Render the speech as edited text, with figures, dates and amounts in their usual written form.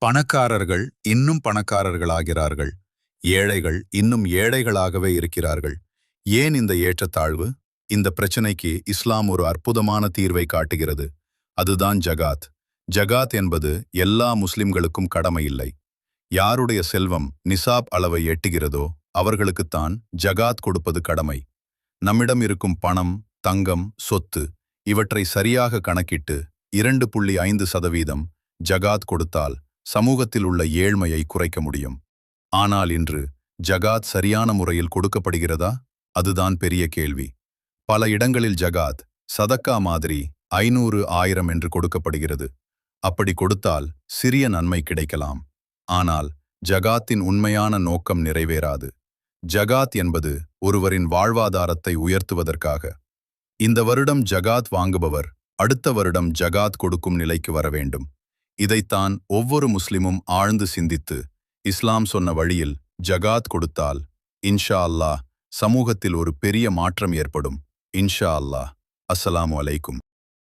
பணக்காரர்கள் இன்னும் பணக்காரர்களாகிறார்கள். ஏழைகள் இன்னும் ஏழைகளாகவே இருக்கிறார்கள். ஏன் இந்த ஏற்றத்தாழ்வு? இந்த பிரச்சனைக்கு இஸ்லாம் ஒரு அற்புதமான தீர்வை காட்டுகிறது. அதுதான் ஜகாத். ஜகாத் என்பது எல்லா முஸ்லிம்களுக்கும் கடமையில்லை. யாருடைய செல்வம் நிசாப் அளவை எட்டுகிறதோ அவர்களுக்குத்தான் ஜகாத் கொடுப்பது கடமை. நம்மிடம் இருக்கும் பணம், தங்கம், சொத்து இவற்றை சரியாக கணக்கிட்டு 2.5% ஜகாத் கொடுத்தால் சமூகத்தில் உள்ள ஏழ்மையை குறைக்க முடியும். ஆனால் இன்று ஜகாத் சரியான முறையில் கொடுக்கப்படுகிறதா? அதுதான் பெரிய கேள்வி. பல இடங்களில் ஜகாத் சதக்கா மாதிரி 500, 1000 என்று கொடுக்கப்படுகிறது. அப்படி கொடுத்தால் சிறிய நன்மை கிடைக்கலாம். ஆனால் ஜகாத்தின் உண்மையான நோக்கம் நிறைவேறாது. ஜகாத் என்பது ஒருவரின் வாழ்வாதாரத்தை உயர்த்துவதற்காக. இந்த வருடம் ஜகாத் வாங்குபவர் அடுத்த வருடம் ஜகாத் கொடுக்கும் நிலைக்கு வர வேண்டும். இதைத்தான் ஒவ்வொரு முஸ்லிமும் ஆழ்ந்து சிந்தித்து இஸ்லாம் சொன்ன வழியில் ஜகாத் கொடுத்தால் இன்ஷா அல்லாஹ் சமூகத்தில் ஒரு பெரிய மாற்றம் ஏற்படும். இன்ஷா அல்லாஹ். அஸ்ஸலாமு அலைக்கும்.